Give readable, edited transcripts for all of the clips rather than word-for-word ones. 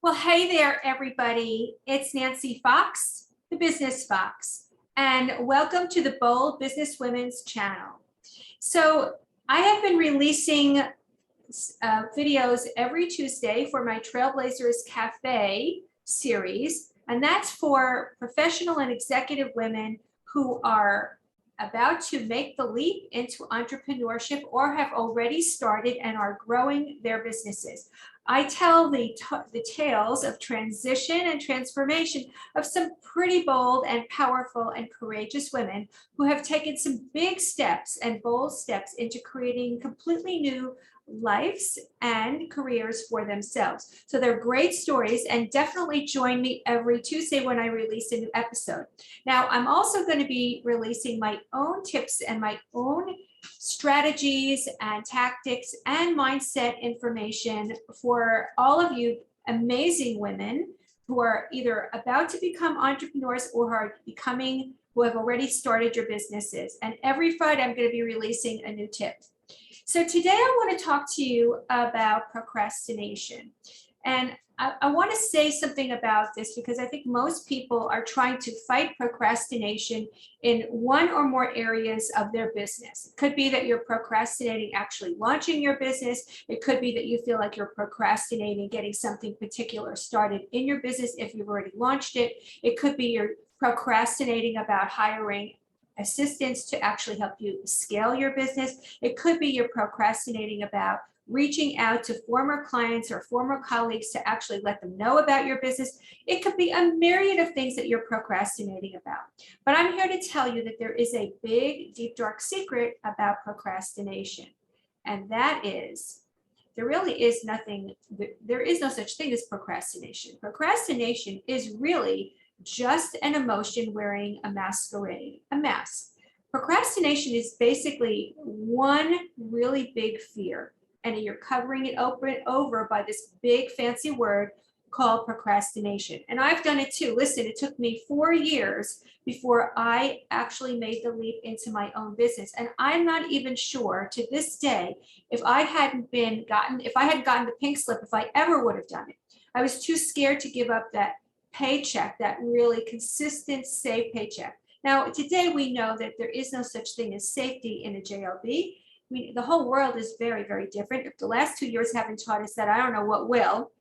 Well, hey there, everybody. It's Nancy Fox, the Business Fox, and welcome to the Bold Business Women's channel. So I have been releasing videos every Tuesday for my Trailblazers Cafe series, and that's for professional and executive women who are about to make the leap into entrepreneurship or have already started and are growing their businesses. I tell the tales of transition and transformation of some pretty bold and powerful and courageous women who have taken some big steps and bold steps into creating completely new lives and careers for themselves. So they're great stories, and definitely join me every Tuesday when I release a new episode. Now, I'm also going to be releasing my own tips and my own strategies and tactics and mindset information for all of you amazing women who are either about to become entrepreneurs or who have already started your businesses. And every Friday, I'm going to be releasing a new tip. So today I want to talk to you about procrastination. And I want to say something about this because I think most people are trying to fight procrastination in one or more areas of their business. It could be that you're procrastinating actually launching your business. It could be that you feel like you're procrastinating getting something particular started in your business if you've already launched it. It could be you're procrastinating about hiring assistants to actually help you scale your business. It could be you're procrastinating about reaching out to former clients or former colleagues to actually let them know about your business. It could be a myriad of things that you're procrastinating about. But I'm here to tell you that there is a big, deep, dark secret about procrastination. And that is, there really is nothing, there is no such thing as procrastination. Procrastination is really just an emotion wearing a masquerade, a mask. Procrastination is basically one really big fear, and you're covering it over by this big fancy word called procrastination. And I've done it too. Listen, it took me 4 years before I actually made the leap into my own business. And I'm not even sure to this day if I hadn't gotten the pink slip, if I ever would have done it. I was too scared to give up that paycheck, that really consistent, safe paycheck. Now, today we know that there is no such thing as safety in a job. The whole world is very, very different. If the last 2 years haven't taught us that, I don't know what will.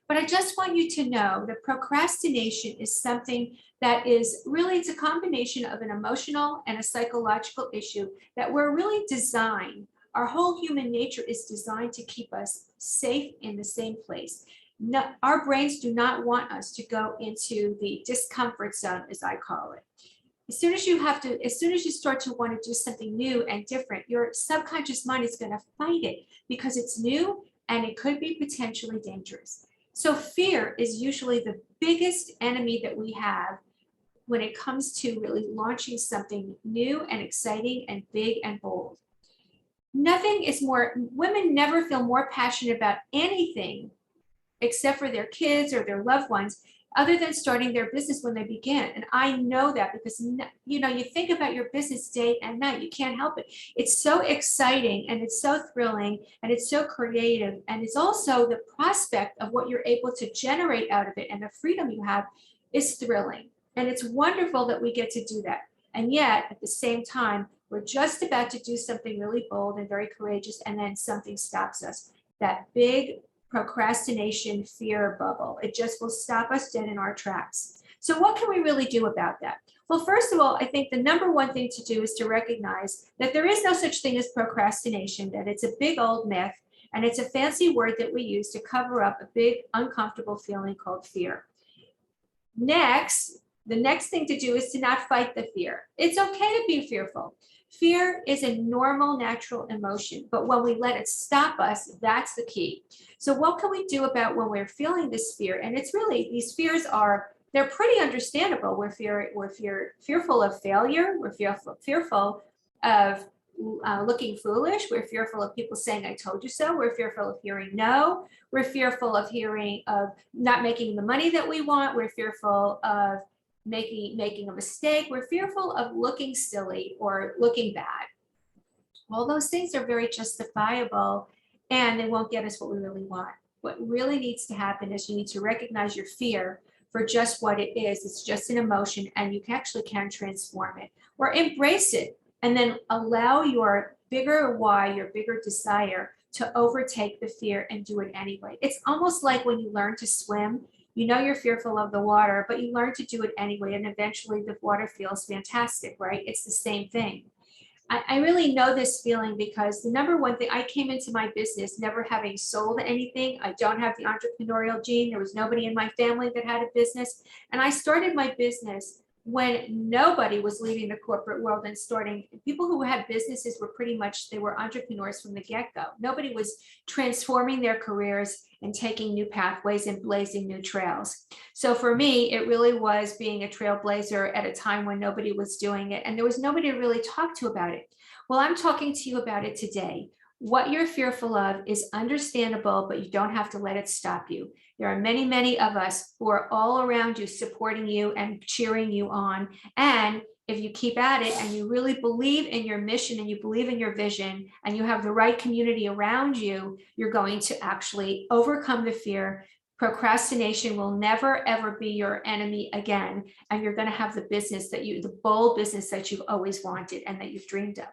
But I just want you to know that procrastination is something that is really, it's a combination of an emotional and a psychological issue that we're really designed. Our whole human nature is designed to keep us safe in the same place. No, our brains do not want us to go into the discomfort zone, as I call it. As soon as you start to want to do something new and different, your subconscious mind is going to fight it because it's new and it could be potentially dangerous. So fear is usually the biggest enemy that we have when it comes to really launching something new and exciting and big and bold. Women never feel more passionate about anything except for their kids or their loved ones, other than starting their business when they begin. And I know that because, you think about your business day and night, you can't help it. It's so exciting and it's so thrilling and it's so creative. And it's also the prospect of what you're able to generate out of it and the freedom you have is thrilling. And it's wonderful that we get to do that. And yet at the same time, we're just about to do something really bold and very courageous, and then something stops us. That big procrastination fear bubble. It just will stop us dead in our tracks. So what can we really do about that? Well, first of all, I think the number one thing to do is to recognize that there is no such thing as procrastination, that it's a big old myth, and it's a fancy word that we use to cover up a big uncomfortable feeling called fear. Next, the next thing to do is to not fight the fear. It's okay to be fearful. Fear is a normal, natural emotion, but when we let it stop us, that's the key. So what can we do about when we're feeling this fear? And it's really, these fears they're pretty understandable. We're fearful of failure. We're fearful of looking foolish. We're fearful of people saying, I told you so. We're fearful of hearing no. We're fearful of not making the money that we want. We're fearful of making a mistake. We're fearful of looking silly or looking bad. All those things are very justifiable, and they won't get us what we really want. What really needs to happen is you need to recognize your fear for just what it is. It's just an emotion, and you actually can transform it or embrace it, and then allow your bigger why, your bigger desire to overtake the fear and do it anyway. It's almost like when you learn to swim, you know you're fearful of the water, but you learn to do it anyway, and eventually the water feels fantastic, right? It's the same thing. I really know this feeling because the number one thing, I came into my business never having sold anything. I don't have the entrepreneurial gene. There was nobody in my family that had a business. And I started my business when nobody was leaving the corporate world and starting. People who had businesses were pretty much, they were entrepreneurs from the get-go. Nobody was transforming their careers and taking new pathways and blazing new trails. So for me, it really was being a trailblazer at a time when nobody was doing it, and there was nobody to really talk to about it. Well, I'm talking to you about it today. What you're fearful of is understandable, but you don't have to let it stop you. There are many, many of us who are all around you, supporting you and cheering you on. And if you keep at it and you really believe in your mission and you believe in your vision and you have the right community around you, you're going to actually overcome the fear. Procrastination will never, ever be your enemy again. And you're going to have the business the bold business that you've always wanted and that you've dreamed of.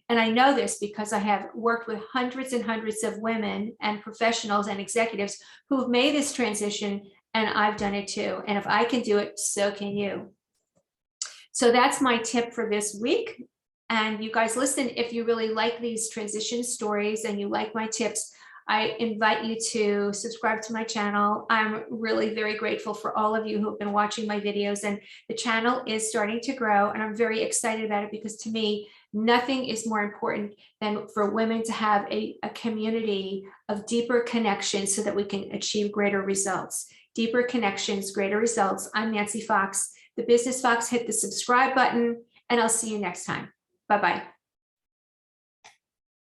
And I know this because I have worked with hundreds and hundreds of women and professionals and executives who've made this transition, and I've done it too. And if I can do it, so can you. So that's my tip for this week. And you guys listen, if you really like these transition stories and you like my tips, I invite you to subscribe to my channel. I'm really very grateful for all of you who have been watching my videos, and the channel is starting to grow, and I'm very excited about it because to me, nothing is more important than for women to have a community of deeper connections so that we can achieve greater results. Deeper connections, greater results. I'm Nancy Fox, the Business Fox. Hit the subscribe button, and I'll see you next time. Bye-bye.